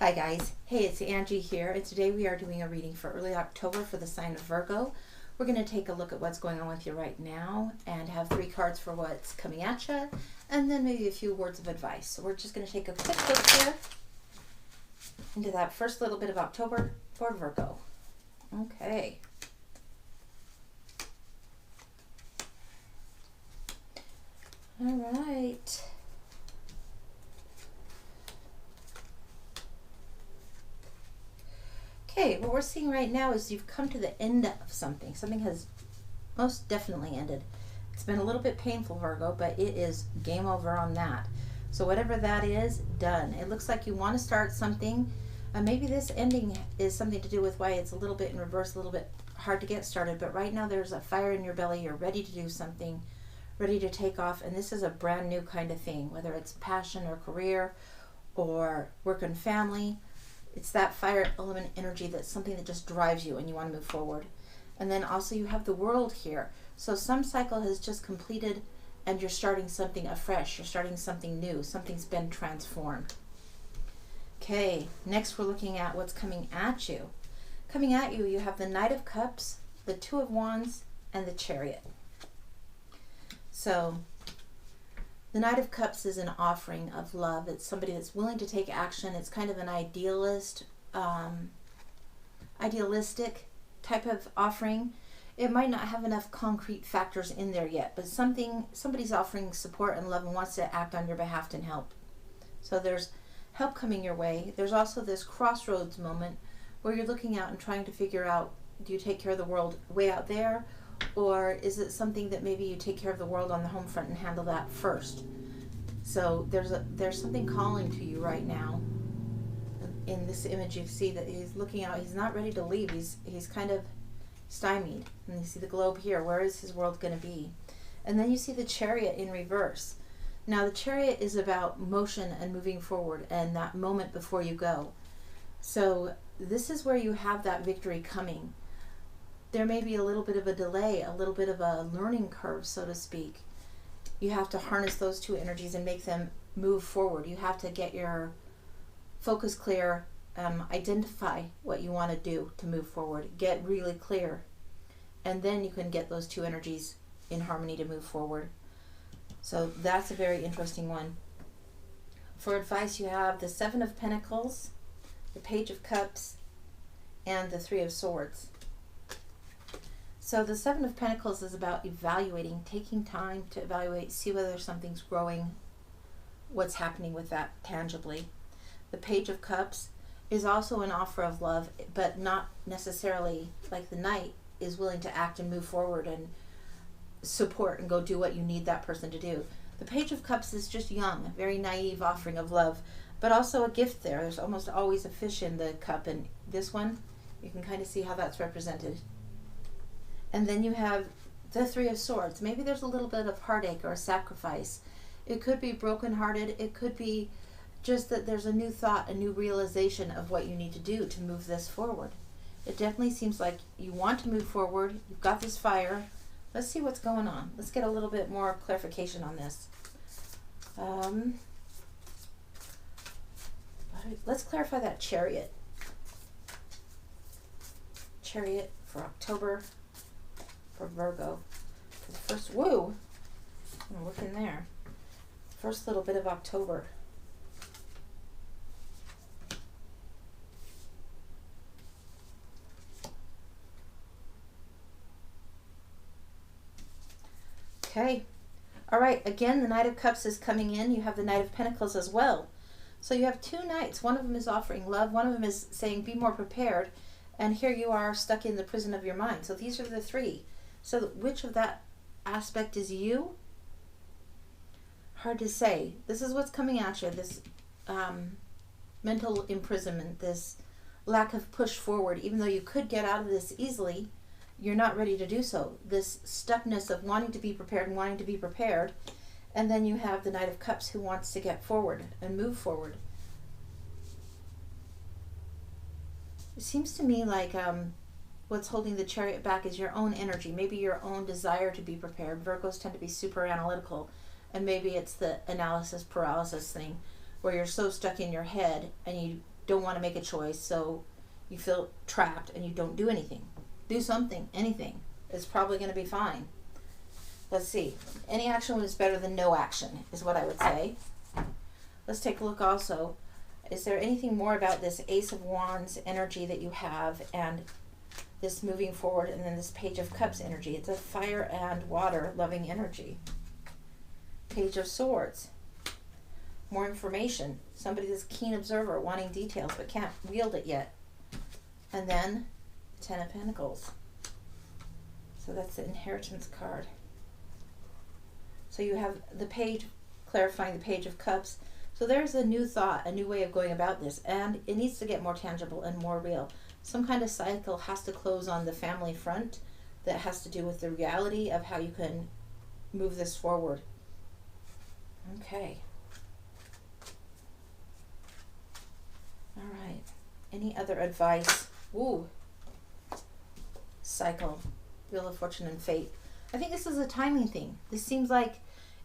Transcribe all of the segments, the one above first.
Hi guys, hey, it's Angie here, and today we are doing a reading for early October for the sign of Virgo. We're going to take a look at what's going on with you right now and have 3 cards for what's coming at you, and then maybe a few words of advice. So we're just going to take a quick look here into that first little bit of October for Virgo. Okay. All right. Okay, what we're seeing right now is you've come to the end of something. Something has most definitely ended. It's been a little bit painful, Virgo, but it is game over on that. So whatever that is, done. It looks like you want to start something. Maybe this ending is something to do with why it's a little bit in reverse, a little bit hard to get started. But right now there's a fire in your belly. You're ready to do something, ready to take off. And this is a brand new kind of thing, whether it's passion or career or work and family. It's that fire element energy that's something that just drives you and you want to move forward. And then also you have the world here. So some cycle has just completed and you're starting something afresh. You're starting something new. Something's been transformed. Okay, next we're looking at what's coming at you. Coming at you, you have the Knight of Cups, the Two of Wands, and the Chariot. So the Knight of Cups is an offering of love. It's somebody that's willing to take action. It's kind of an idealistic type of offering. It might not have enough concrete factors in there yet, but somebody's offering support and love and wants to act on your behalf and help. So there's help coming your way. There's also this crossroads moment where you're looking out and trying to figure out, do you take care of the world way out there? Or is it something that maybe you take care of the world on the home front and handle that first? So there's something calling to you right now. In this image you see that he's looking out. He's not ready to leave. He's kind of stymied. And you see the globe here. Where is his world going to be? And then you see the Chariot in reverse. Now the Chariot is about motion and moving forward and that moment before you go. So this is where you have that victory coming. There may be a little bit of a delay, a little bit of a learning curve, so to speak. You have to harness those two energies and make them move forward. You have to get your focus clear, identify what you want to do to move forward, get really clear, and then you can get those two energies in harmony to move forward. So that's a very interesting one. For advice, you have the Seven of Pentacles, the Page of Cups, and the Three of Swords. So the Seven of Pentacles is about evaluating, taking time to evaluate, see whether something's growing, what's happening with that tangibly. The Page of Cups is also an offer of love, but not necessarily like the Knight is willing to act and move forward and support and go do what you need that person to do. The Page of Cups is just young, a very naive offering of love, but also a gift there. There's almost always a fish in the cup, and this one, you can kind of see how that's represented. And then you have the Three of Swords. Maybe there's a little bit of heartache or a sacrifice. It could be brokenhearted. It could be just that there's a new thought, a new realization of what you need to do to move this forward. It definitely seems like you want to move forward. You've got this fire. Let's see what's going on. Let's get a little bit more clarification on this. Let's clarify that Chariot. Chariot for October. For Virgo, for the first, whoa, I'm looking there, first little bit of October. Okay, all right, again, the Knight of Cups is coming in. You have the Knight of Pentacles as well. So you have 2 knights. One of them is offering love. One of them is saying, be more prepared. And here you are stuck in the prison of your mind. So these are the 3. So which of that aspect is you? Hard to say. This is what's coming at you, this mental imprisonment, this lack of push forward. Even though you could get out of this easily, you're not ready to do so. This stuckness of wanting to be prepared and wanting to be prepared. And then you have the Knight of Cups who wants to get forward and move forward. It seems to me like what's holding the Chariot back is your own energy, maybe your own desire to be prepared. Virgos tend to be super analytical, and maybe it's the analysis paralysis thing where you're so stuck in your head and you don't want to make a choice, so you feel trapped and you don't do anything. Do something, anything. It's probably going to be fine. Let's see. Any action is better than no action, is what I would say. Let's take a look also. Is there anything more about this Ace of Wands energy that you have, and this moving forward, and then this Page of Cups energy? It's a fire and water loving energy. Page of Swords. More information. Somebody that's a keen observer, wanting details, but can't wield it yet. And then Ten of Pentacles. So that's the inheritance card. So you have the page clarifying the Page of Cups. So there's a new thought, a new way of going about this, and it needs to get more tangible and more real. Some kind of cycle has to close on the family front that has to do with the reality of how you can move this forward. Okay. All right. Any other advice? Ooh. Cycle. Wheel of Fortune and Fate. I think this is a timing thing. This seems like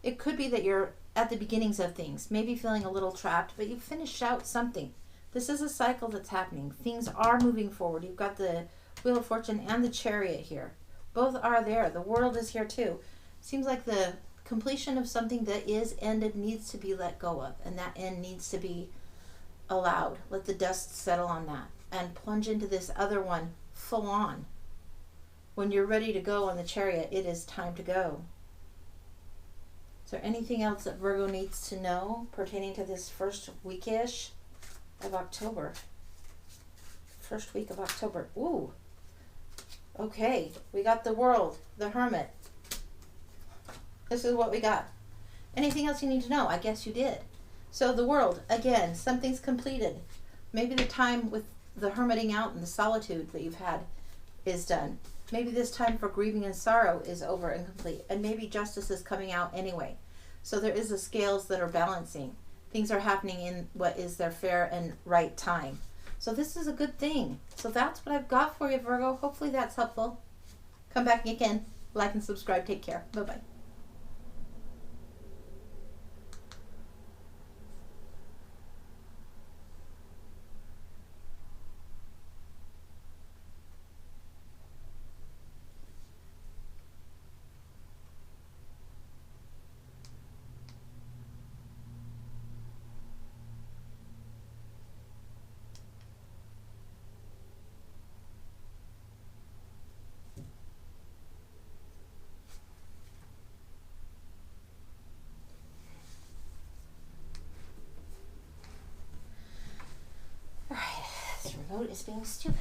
it could be that you're at the beginnings of things, maybe feeling a little trapped, but you finished out something. This is a cycle that's happening. Things are moving forward. You've got the Wheel of Fortune and the Chariot here. Both are there. The World is here too. Seems like the completion of something that is ended needs to be let go of, and that end needs to be allowed. Let the dust settle on that and plunge into this other one full on. When you're ready to go on the Chariot, it is time to go. Is there anything else that Virgo needs to know pertaining to this first weekish of October? First week of October. Ooh. Okay, we got the World, the Hermit. This is what we got. Anything else you need to know? I guess you did. So the World, again, something's completed. Maybe the time with the hermiting out and the solitude that you've had is done. Maybe this time for grieving and sorrow is over and complete. And maybe justice is coming out anyway. So there is the scales that are balancing. Things are happening in what is their fair and right time. So this is a good thing. So that's what I've got for you, Virgo. Hopefully that's helpful. Come back again. Like and subscribe. Take care. Bye-bye. Alright, this remote is being stupid.